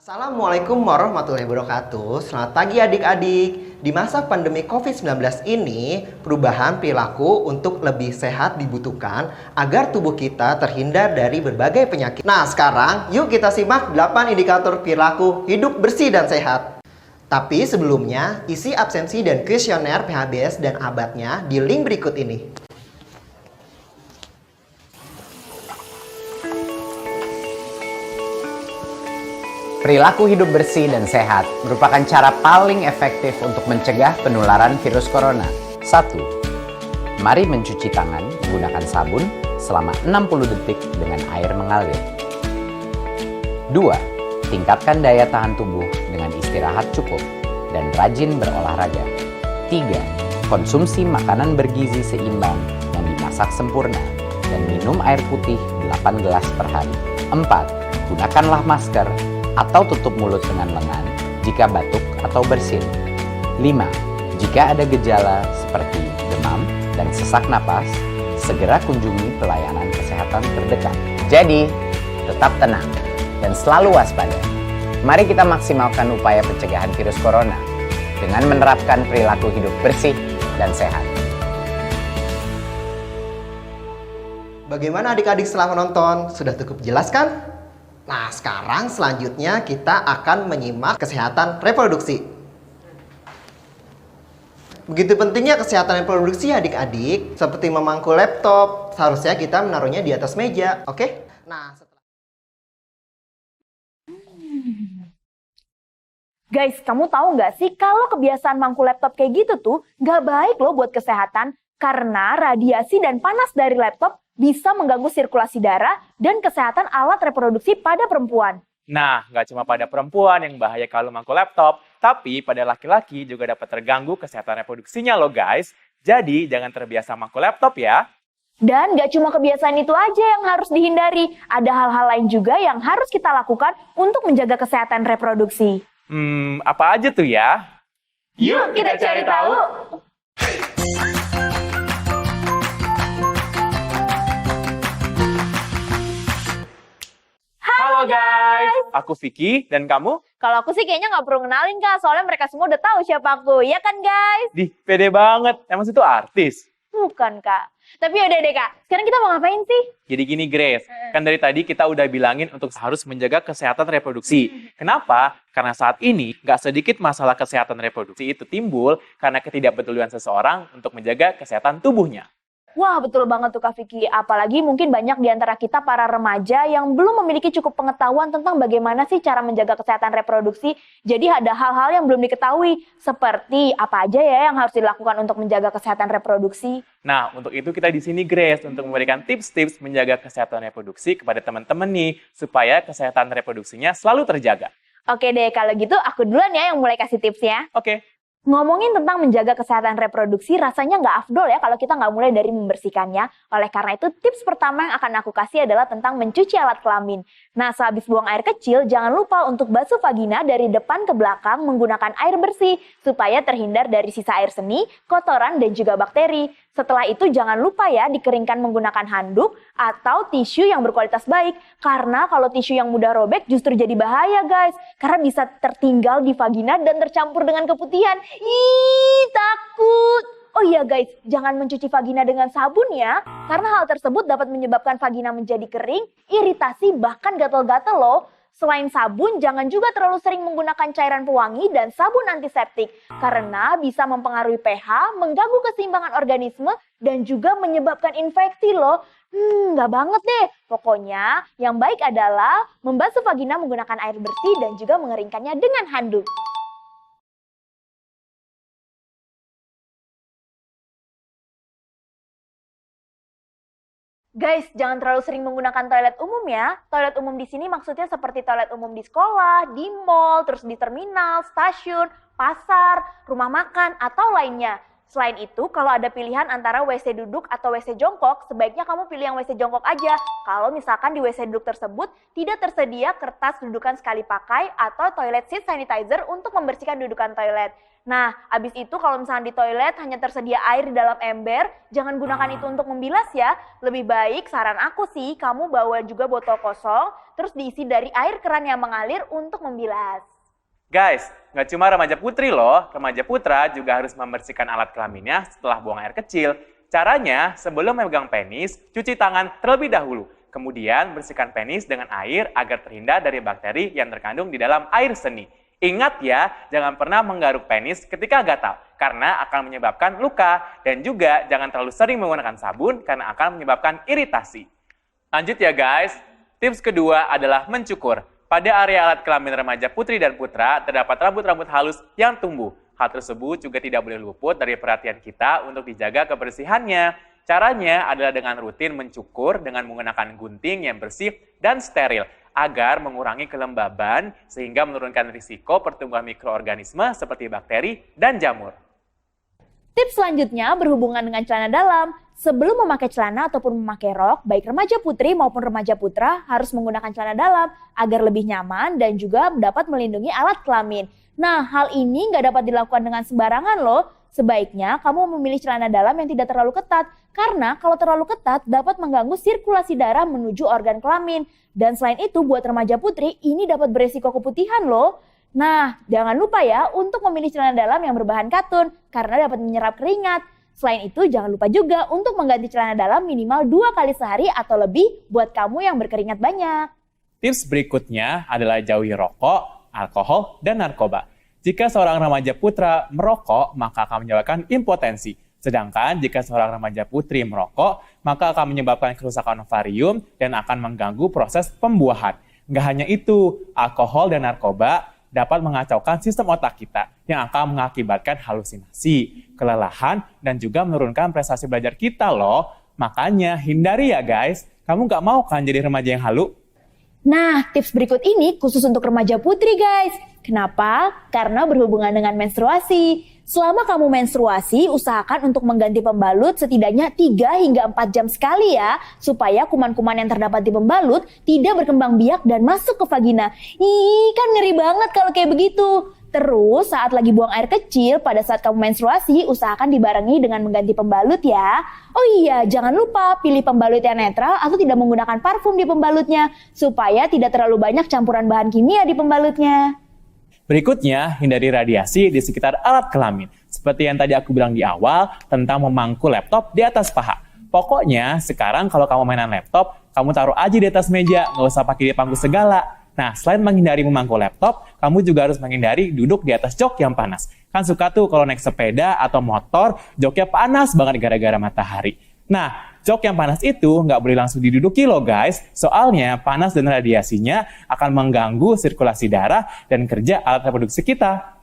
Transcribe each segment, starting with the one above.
Assalamualaikum warahmatullahi wabarakatuh. Selamat pagi adik-adik. Di masa pandemi COVID-19 ini, perubahan perilaku untuk lebih sehat dibutuhkan agar tubuh kita terhindar dari berbagai penyakit. Nah, sekarang yuk kita simak 8 indikator perilaku hidup bersih dan sehat. Tapi sebelumnya, isi absensi dan kuesioner PHBS dan ABAT-nya di link berikut ini. Perilaku hidup bersih dan sehat merupakan cara paling efektif untuk mencegah penularan virus corona. 1. Mari mencuci tangan menggunakan sabun selama 60 detik dengan air mengalir. 2. Tingkatkan daya tahan tubuh dengan istirahat cukup dan rajin berolahraga. 3. Konsumsi makanan bergizi seimbang yang dimasak sempurna dan minum air putih 8 gelas per hari. 4. Gunakanlah masker atau tutup mulut dengan lengan jika batuk atau bersin. 5. Jika ada gejala seperti demam dan sesak napas, segera kunjungi pelayanan kesehatan terdekat. Jadi, tetap tenang dan selalu waspada. Mari kita maksimalkan upaya pencegahan virus corona dengan menerapkan perilaku hidup bersih dan sehat. Bagaimana adik-adik setelah menonton? Sudah cukup jelas kan? Nah, sekarang selanjutnya kita akan menyimak kesehatan reproduksi. Begitu pentingnya kesehatan reproduksi adik-adik, seperti memangku laptop, seharusnya kita menaruhnya di atas meja, oke? Nah, Guys, kamu tahu nggak sih kalau kebiasaan mangku laptop kayak gitu tuh nggak baik loh buat kesehatan karena radiasi dan panas dari laptop bisa mengganggu sirkulasi darah dan kesehatan alat reproduksi pada perempuan. Nah, nggak cuma pada perempuan yang bahaya kalau mangku laptop, tapi pada laki-laki juga dapat terganggu kesehatan reproduksinya loh guys. Jadi, jangan terbiasa mangku laptop ya. Dan nggak cuma kebiasaan itu aja yang harus dihindari, ada hal-hal lain juga yang harus kita lakukan untuk menjaga kesehatan reproduksi. Apa aja tuh ya? Yuk kita cari tahu! Halo guys, aku Vicky dan kamu? Kalau aku sih kayaknya nggak perlu kenalin Kak, soalnya mereka semua udah tahu siapa aku, ya kan guys? Pede banget, emang itu artis? Bukan Kak, tapi yaudah deh Kak, sekarang kita mau ngapain sih? Jadi gini Grace, kan dari tadi kita udah bilangin untuk harus menjaga kesehatan reproduksi. Kenapa? Karena saat ini nggak sedikit masalah kesehatan reproduksi itu timbul karena ketidakpedulian seseorang untuk menjaga kesehatan tubuhnya. Wah, betul banget tuh Kak Vicky. Apalagi mungkin banyak di antara kita para remaja yang belum memiliki cukup pengetahuan tentang bagaimana sih cara menjaga kesehatan reproduksi. Jadi ada hal-hal yang belum diketahui, seperti apa aja ya yang harus dilakukan untuk menjaga kesehatan reproduksi. Nah, untuk itu kita di sini Grace untuk memberikan tips-tips menjaga kesehatan reproduksi kepada teman-teman nih, supaya kesehatan reproduksinya selalu terjaga. Oke deh, kalau gitu aku duluan ya yang mulai kasih tipsnya. Oke. Ngomongin tentang menjaga kesehatan reproduksi, rasanya nggak afdol ya kalau kita nggak mulai dari membersihkannya. Oleh karena itu, tips pertama yang akan aku kasih adalah tentang mencuci alat kelamin. Nah, sehabis buang air kecil, jangan lupa untuk basuh vagina dari depan ke belakang menggunakan air bersih, supaya terhindar dari sisa air seni, kotoran, dan juga bakteri. Setelah itu, jangan lupa ya dikeringkan menggunakan handuk atau tisu yang berkualitas baik. Karena kalau tisu yang mudah robek justru jadi bahaya guys. Karena bisa tertinggal di vagina dan tercampur dengan keputihan. Ih, takut. Oh iya guys, jangan mencuci vagina dengan sabun ya. Karena hal tersebut dapat menyebabkan vagina menjadi kering, iritasi, bahkan gatal-gatal loh. Selain sabun, jangan juga terlalu sering menggunakan cairan pewangi dan sabun antiseptik. Karena bisa mempengaruhi pH, mengganggu keseimbangan organisme, dan juga menyebabkan infeksi loh. Nggak banget deh. Pokoknya, yang baik adalah membasuh vagina menggunakan air bersih dan juga mengeringkannya dengan handuk. Guys, jangan terlalu sering menggunakan toilet umum ya. Toilet umum di sini maksudnya seperti toilet umum di sekolah, di mall, terus di terminal, stasiun, pasar, rumah makan, atau lainnya. Selain itu, kalau ada pilihan antara WC duduk atau WC jongkok, sebaiknya kamu pilih yang WC jongkok aja. Kalau misalkan di WC duduk tersebut tidak tersedia kertas dudukan sekali pakai atau toilet seat sanitizer untuk membersihkan dudukan toilet. Nah, abis itu kalau misalnya di toilet hanya tersedia air di dalam ember, jangan gunakan itu untuk membilas ya. Lebih baik saran aku sih, kamu bawa juga botol kosong, terus diisi dari air keran yang mengalir untuk membilas. Guys, nggak cuma remaja putri loh, remaja putra juga harus membersihkan alat kelaminnya setelah buang air kecil. Caranya, sebelum memegang penis, cuci tangan terlebih dahulu. Kemudian bersihkan penis dengan air agar terhindar dari bakteri yang terkandung di dalam air seni. Ingat ya, jangan pernah menggaruk penis ketika gatal, karena akan menyebabkan luka. Dan juga jangan terlalu sering menggunakan sabun, karena akan menyebabkan iritasi. Lanjut ya guys, tips kedua adalah mencukur. Pada area alat kelamin remaja putri dan putra, terdapat rambut-rambut halus yang tumbuh. Hal tersebut juga tidak boleh luput dari perhatian kita untuk dijaga kebersihannya. Caranya adalah dengan rutin mencukur dengan menggunakan gunting yang bersih dan steril, agar mengurangi kelembaban sehingga menurunkan risiko pertumbuhan mikroorganisme seperti bakteri dan jamur. Tips selanjutnya berhubungan dengan celana dalam. Sebelum memakai celana ataupun memakai rok, baik remaja putri maupun remaja putra harus menggunakan celana dalam agar lebih nyaman dan juga dapat melindungi alat kelamin. Nah, hal ini nggak dapat dilakukan dengan sembarangan loh. Sebaiknya kamu memilih celana dalam yang tidak terlalu ketat, karena kalau terlalu ketat dapat mengganggu sirkulasi darah menuju organ kelamin. Dan selain itu buat remaja putri ini dapat beresiko keputihan loh. Nah, jangan lupa ya untuk memilih celana dalam yang berbahan katun karena dapat menyerap keringat. Selain itu, jangan lupa juga untuk mengganti celana dalam minimal 2 kali sehari atau lebih buat kamu yang berkeringat banyak. Tips berikutnya adalah jauhi rokok, alkohol, dan narkoba. Jika seorang remaja putra merokok, maka akan menyebabkan impotensi. Sedangkan jika seorang remaja putri merokok, maka akan menyebabkan kerusakan ovarium dan akan mengganggu proses pembuahan. Nggak hanya itu, alkohol dan narkoba dapat mengacaukan sistem otak kita yang akan mengakibatkan halusinasi, kelelahan, dan juga menurunkan prestasi belajar kita loh. Makanya hindari ya guys, kamu nggak mau kan jadi remaja yang halu? Nah, tips berikut ini khusus untuk remaja putri guys. Kenapa? Karena berhubungan dengan menstruasi. Selama kamu menstruasi, usahakan untuk mengganti pembalut setidaknya 3 hingga 4 jam sekali ya, supaya kuman-kuman yang terdapat di pembalut tidak berkembang biak dan masuk ke vagina. Ih, kan ngeri banget kalau kayak begitu. Terus, saat lagi buang air kecil, pada saat kamu menstruasi, usahakan dibarengi dengan mengganti pembalut ya. Oh iya, jangan lupa pilih pembalut yang netral atau tidak menggunakan parfum di pembalutnya, supaya tidak terlalu banyak campuran bahan kimia di pembalutnya. Berikutnya, hindari radiasi di sekitar alat kelamin. Seperti yang tadi aku bilang di awal tentang memangku laptop di atas paha. Pokoknya, sekarang kalau kamu mainan laptop, kamu taruh aja di atas meja, nggak usah pakai dipangku segala. Nah, selain menghindari memangku laptop, kamu juga harus menghindari duduk di atas jok yang panas. Kan suka tuh kalau naik sepeda atau motor, joknya panas banget gara-gara matahari. Nah, jok yang panas itu nggak boleh langsung diduduki loh guys, soalnya panas dan radiasinya akan mengganggu sirkulasi darah dan kerja alat reproduksi kita.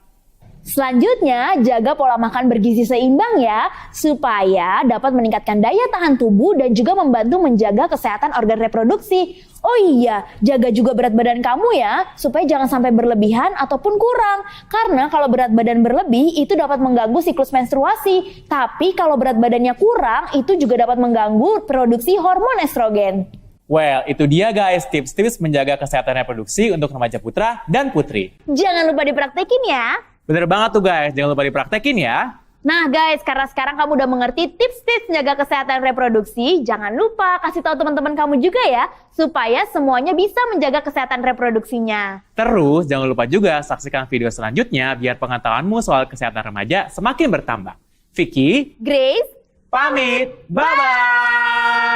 Selanjutnya, jaga pola makan bergizi seimbang ya, supaya dapat meningkatkan daya tahan tubuh dan juga membantu menjaga kesehatan organ reproduksi. Oh iya, jaga juga berat badan kamu ya, supaya jangan sampai berlebihan ataupun kurang. Karena kalau berat badan berlebih, itu dapat mengganggu siklus menstruasi. Tapi kalau berat badannya kurang, itu juga dapat mengganggu produksi hormon estrogen. Well, itu dia guys, tips-tips menjaga kesehatan reproduksi untuk remaja putra dan putri. Jangan lupa dipraktekin ya. Bener banget tuh guys, jangan lupa dipraktekin ya. Nah guys, karena sekarang kamu udah mengerti tips-tips menjaga kesehatan reproduksi, jangan lupa kasih tahu teman-teman kamu juga ya, supaya semuanya bisa menjaga kesehatan reproduksinya. Terus, jangan lupa juga saksikan video selanjutnya biar pengetahuanmu soal kesehatan remaja semakin bertambah. Vicky, Grace, pamit, bye-bye!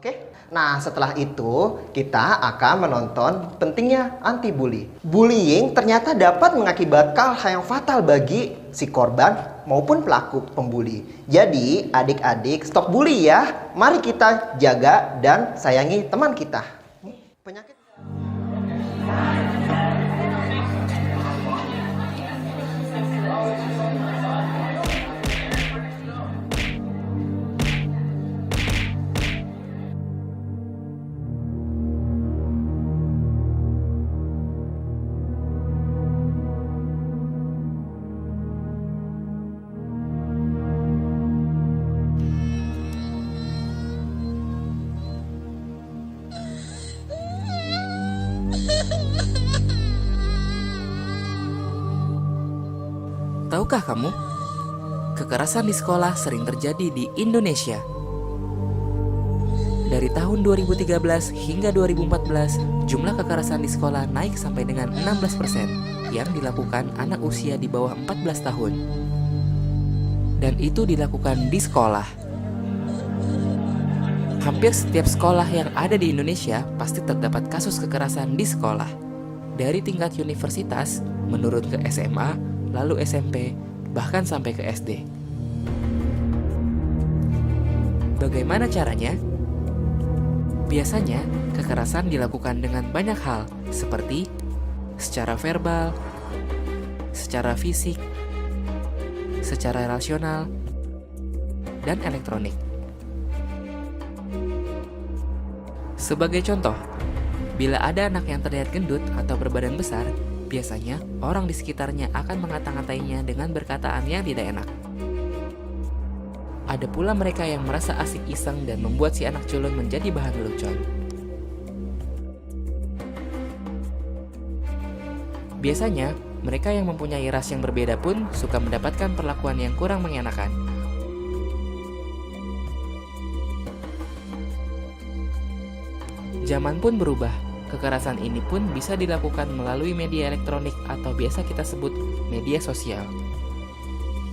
Oke, nah setelah itu kita akan menonton pentingnya anti-bully. Bullying ternyata dapat mengakibatkan hal yang fatal bagi si korban maupun pelaku pembuli. Jadi adik-adik stop bully ya. Mari kita jaga dan sayangi teman kita. Penyakit. Tahukah kamu, kekerasan di sekolah sering terjadi di Indonesia. Dari tahun 2013 hingga 2014, jumlah kekerasan di sekolah naik sampai dengan 16% yang dilakukan anak usia di bawah 14 tahun. Dan itu dilakukan di sekolah. Hampir setiap sekolah yang ada di Indonesia pasti terdapat kasus kekerasan di sekolah. Dari tingkat universitas, menurun ke SMA, lalu SMP, bahkan sampai ke SD. Bagaimana caranya? Biasanya, kekerasan dilakukan dengan banyak hal, seperti secara verbal, secara fisik, secara rasional, dan elektronik. Sebagai contoh, bila ada anak yang terlihat gendut atau berbadan besar, biasanya orang di sekitarnya akan mengata-ngatainya dengan berkataan yang tidak enak. Ada pula mereka yang merasa asik iseng dan membuat si anak culun menjadi bahan lelucon. Biasanya, mereka yang mempunyai ras yang berbeda pun suka mendapatkan perlakuan yang kurang mengenakan. Zaman pun berubah. Kekerasan ini pun bisa dilakukan melalui media elektronik atau biasa kita sebut media sosial.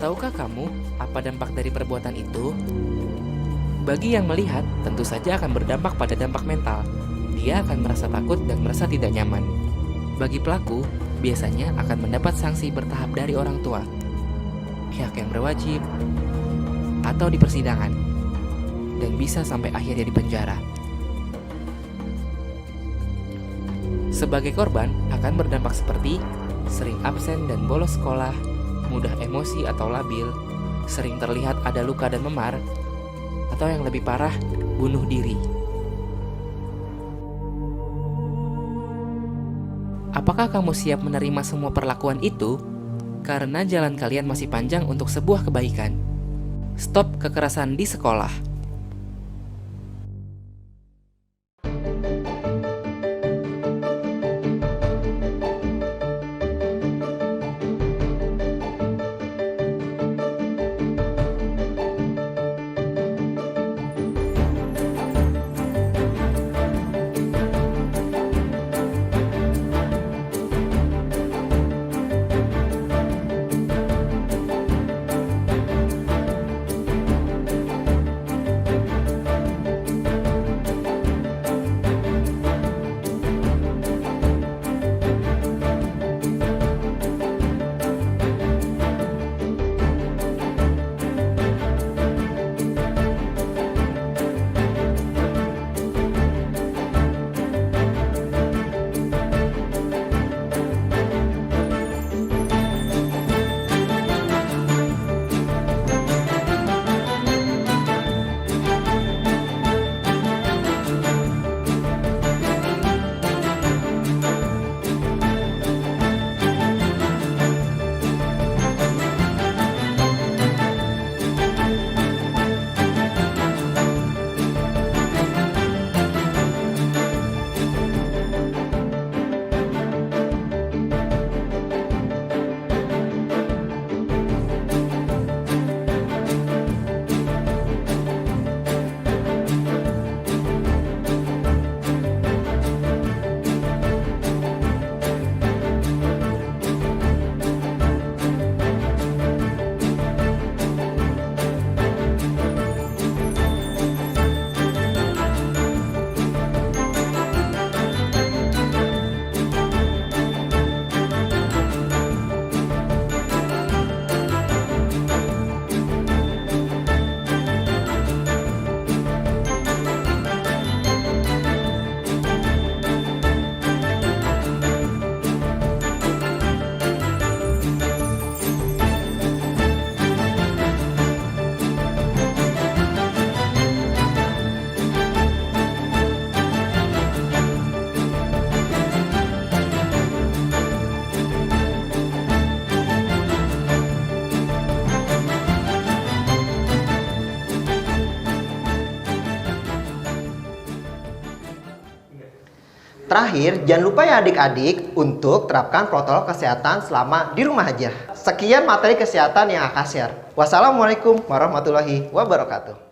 Tahukah kamu apa dampak dari perbuatan itu? Bagi yang melihat, tentu saja akan berdampak pada dampak mental. Dia akan merasa takut dan merasa tidak nyaman. Bagi pelaku, biasanya akan mendapat sanksi bertahap dari orang tua, pihak yang berwajib, atau di persidangan, dan bisa sampai akhirnya di penjara. Sebagai korban akan berdampak seperti sering absen dan bolos sekolah, mudah emosi atau labil, sering terlihat ada luka dan memar, atau yang lebih parah, bunuh diri. Apakah kamu siap menerima semua perlakuan itu? Karena jalan kalian masih panjang untuk sebuah kebaikan. Stop kekerasan di sekolah. Terakhir, jangan lupa ya adik-adik untuk terapkan protokol kesehatan selama di rumah aja. Sekian materi kesehatan yang Aka share. Wassalamualaikum warahmatullahi wabarakatuh.